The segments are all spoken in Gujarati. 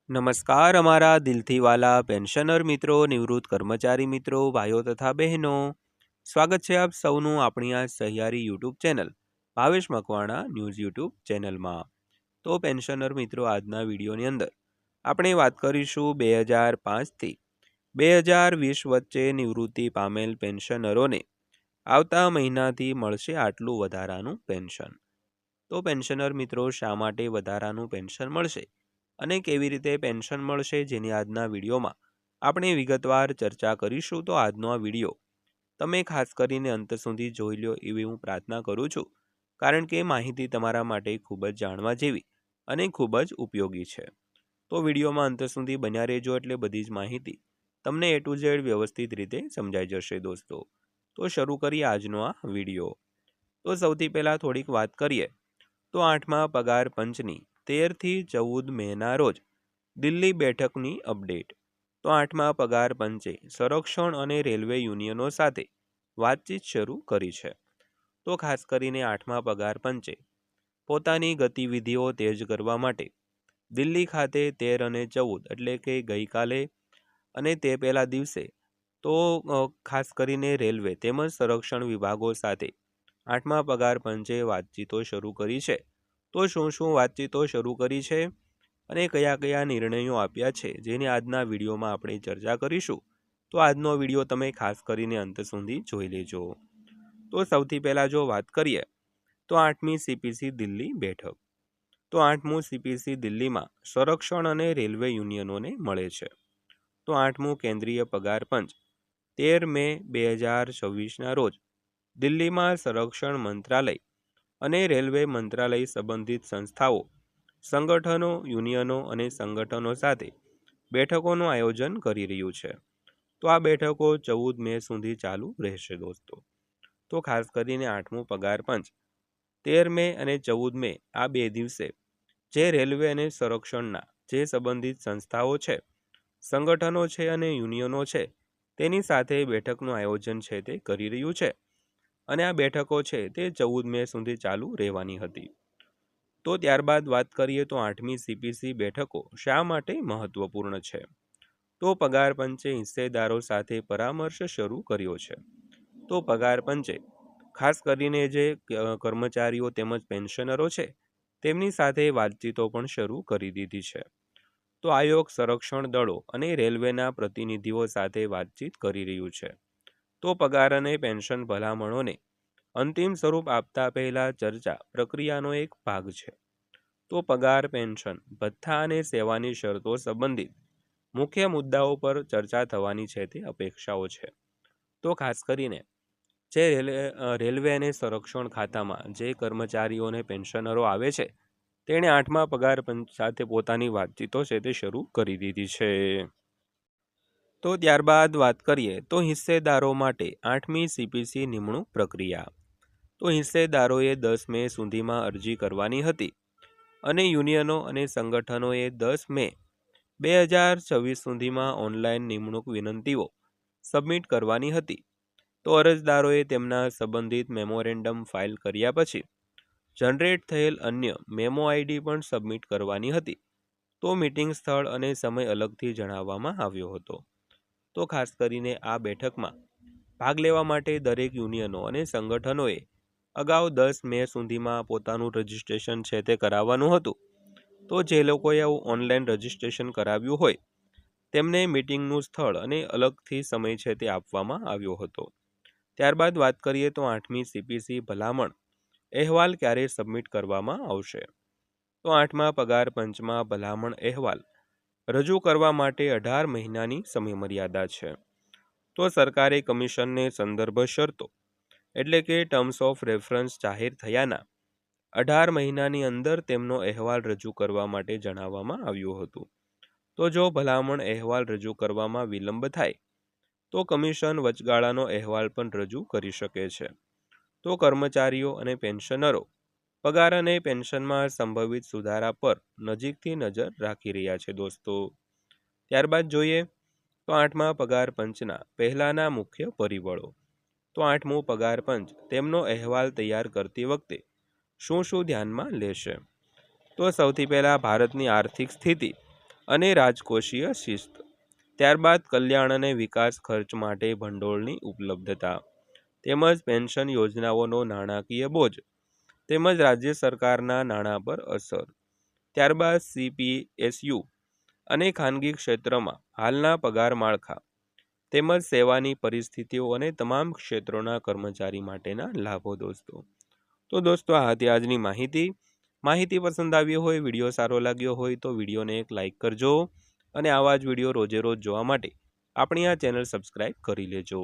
નમસ્કાર અમારા દિલથી વાલા પેન્શનર મિત્રો, નિવૃત્ત કર્મચારી મિત્રો, ભાઈઓ તથા બહેનો, સ્વાગત છે આપ સૌનું આપણી આ સહિયારી YouTube channel Bhavesh Makwana news YouTube ચેનલમાં। તો પેન્શનર મિત્રો, આજના વિડીયોની અંદર આપણે વાત કરીશું 2005થી 2020 વચ્ચે નિવૃત્તિ પામેલ પેન્શનરોને આવતા મહિનાથી મળશે આટલું વધારાનું પેન્શન। તો પેન્શનર મિત્રો, શા માટે વધારાનું પેન્શન મળશે અને કેવી રીતે પેન્શન મળશે, જેની આજના વિડીયોમાં આપણે વિગતવાર ચર્ચા કરીશું। તો આજનો આ વિડીયો તમે ખાસ કરીને અંત સુધી જોઈ લો એવી હું પ્રાર્થના કરું છું, કારણ કે માહિતી તમારા માટે ખૂબ જ જાણવા જેવી અને ખૂબ જ ઉપયોગી છે। તો વિડીયોમાં અંત સુધી બન્યા રહેજો, એટલે બધી જ માહિતી તમને A to Z વ્યવસ્થિત રીતે સમજાઈ જશે દોસ્તો। તો શરૂ કરીએ આજનો આ વિડીયો। તો સૌથી પહેલાં થોડીક વાત કરીએ તો 8મા પગાર પંચની 13થી 14 મેના રોજ દિલ્હી બેઠકની અપડેટ। તો 8મા પગાર પંચે સંરક્ષણ અને રેલવે યુનિયનો સાથે વાતચીત શરૂ કરી છે। તો ખાસ કરીને 8મા પગાર પંચે પોતાની ગતિવિધિઓ તેજ કરવા માટે દિલ્હી ખાતે 13 અને 14 એટલે કે ગઈકાલે અને તે પહેલા દિવસે તો ખાસ કરીને રેલવે તેમજ સંરક્ષણ વિભાગો સાથે 8મા પગાર પંચે વાતચીતો શરૂ કરી છે। તો શું વાતચીતો શરૂ કરી છે અને કયા કયા નિર્ણયો આપ્યા છે, જેની આજના વિડીયોમાં આપણે ચર્ચા કરીશું। તો આજનો વિડીયો તમે ખાસ કરીને અંત સુધી જોઈ લેજો। તો સૌથી પહેલાં જો વાત કરીએ તો 8મી CPC દિલ્હી બેઠક। તો 8મું CPC દિલ્હીમાં સંરક્ષણ અને રેલવે યુનિયનોને મળે છે। તો 8મું કેન્દ્રીય પગાર પંચ 13 મે 2026ના રોજ દિલ્હીમાં સંરક્ષણ મંત્રાલય અને રેલવે મંત્રાલય સંબંધિત સંસ્થાઓ, સંગઠનો, યુનિયનો અને સંગઠનો સાથે બેઠકોનું આયોજન કરી રહ્યું છે। તો આ બેઠકો 14 મે સુધી ચાલુ રહેશે દોસ્તો। તો ખાસ કરીને 8મું પગાર પંચ 13 મે અને 14 મે આ બે દિવસે જે રેલવે અને સંરક્ષણના જે સંબંધિત સંસ્થાઓ છે, સંગઠનો છે અને યુનિયનો છે, તેની સાથે બેઠકનું આયોજન છે તે કરી રહ્યું છે અને આ બેઠકો છે તે 14 મે સુધી ચાલુ રહેવાની હતી। તો ત્યારબાદ વાત કરીએ તો 8મી CPC બેઠકો શા માટે મહત્વપૂર્ણ છે। તો પગાર પંચે હિસ્સેદારો સાથે પરામર્શ શરૂ કર્યો છે। તો પગાર પંચે ખાસ કરીને જે કર્મચારીઓ તેમજ પેન્શનરો છે તેમની સાથે વાતચીતો પણ શરૂ કરી દીધી છે। તો આયોગ સંરક્ષણ દળો અને રેલવેના પ્રતિનિધિઓ સાથે વાતચીત કરી રહ્યું છે। તો પગાર અને પેન્શન ભલામણોને અંતિમ સ્વરૂપ આપતા પહેલા ચર્ચા પ્રક્રિયાનો એક ભાગ છે। તો પગાર, પેન્શન, ભથ્થા અને સેવાની શરતો સંબંધિત મુખ્ય મુદ્દાઓ પર ચર્ચા થવાની છે તે અપેક્ષાઓ છે। તો ખાસ કરીને જે રેલવે અને સંરક્ષણ ખાતામાં જે કર્મચારીઓ અને પેન્શનરો આવે છે, તેણે 8મા પગાર પંચ સાથે પોતાની વાતચીતો છે તે શરૂ કરી દીધી છે। તો ત્યારબાદ વાત કરીએ તો હિસ્સેદારો માટે 8મી CPC નિમણૂક પ્રક્રિયા। તો હિસ્સેદારોએ 10 મે સુધીમાં અરજી કરવાની હતી અને યુનિયનો અને સંગઠનોએ 10 મે 2026 સુધીમાં ઓનલાઈન નિમણૂક વિનંતીઓ સબમિટ કરવાની હતી। તો અરજદારોએ તેમના સંબંધિત મેમોરેન્ડમ ફાઇલ કર્યા પછી જનરેટ થયેલ અન્ય મેમો ID પણ સબમિટ કરવાની હતી। તો મીટિંગ સ્થળ અને સમય અલગથી જણાવવામાં આવ્યો હતો। તો ખાસ કરીને આ બેઠકમાં ભાગ લેવા માટે દરેક યુનિયનો અને સંગઠનોએ અગાઉ 10 મે સુધીમાં પોતાનું રજિસ્ટ્રેશન છે તે કરાવવાનું હતું। તો જે લોકોએ ઓનલાઈન રજિસ્ટ્રેશન કરાવ્યું હોય તેમને મીટિંગનું સ્થળ અને અલગથી સમય છે તે આપવામાં આવ્યો હતો। ત્યારબાદ વાત કરીએ તો 8મી CPC ભલામણ અહેવાલ ક્યારે સબમિટ કરવામાં આવશે। તો 8મા પગાર પંચમાં ભલામણ અહેવાલ રજૂ કરવા માટે 18 મહિનાની સમયમર્યાદા છે। તો સરકારે કમિશનને સંદર્ભ શરતો એટલે કે ટર્મ્સ ઓફ રેફરન્સ જાહેર થયાના 18 મહિનાની અંદર તેમનો અહેવાલ રજૂ કરવા માટે જણાવવામાં આવ્યું હતું। તો જો ભલામણ અહેવાલ રજૂ કરવામાં વિલંબ થાય તો કમિશન વચગાળાનો અહેવાલ પણ રજૂ કરી શકે છે। તો કર્મચારીઓ અને પેન્શનરો પગાર અને પેન્શનમાં સંભવિત સુધારા પર નજીકથી નજર રાખી રહ્યા છે દોસ્તો। ત્યારબાદ જોઈએ તો 8મા પગાર પંચના પહેલાના મુખ્ય પરિબળો। તો 8મું પગાર પંચ તેમનો અહેવાલ તૈયાર કરતી વખતે શું ધ્યાનમાં લેશે। તો સૌથી પહેલાં ભારતની આર્થિક સ્થિતિ અને રાજકોષીય શિસ્ત. ત્યારબાદ કલ્યાણ અને વિકાસ ખર્ચ માટે ભંડોળની ઉપલબ્ધતા તેમજ પેન્શન યોજનાઓનો નાણાકીય બોજ તેમજ રાજ્ય સરકારના નાણાં પર અસર. ત્યારબાદ CPSU અને ખાનગી ક્ષેત્રમાં હાલના પગાર માળખા તેમજ સેવાની પરિસ્થિતિઓ અને તમામ ક્ષેત્રોના કર્મચારી માટેના લાભો. તો દોસ્તો આ હતી આજની માહિતી પસંદ આવી હોય, વિડીયો સારો લાગ્યો હોય તો વિડીયોને એક લાઈક કરજો અને આવા જ વિડીયો રોજે રોજ જોવા માટે આપણી આ ચેનલ સબસ્ક્રાઈબ કરી લેજો.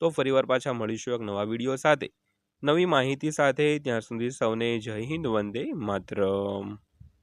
તો ફરીવાર પાછા મળીશું એક નવા વિડીયો સાથે, નવી માહિતી સાથે. ત્યાં સુધી સૌને જય હિન્દ, વંદે માતરમ.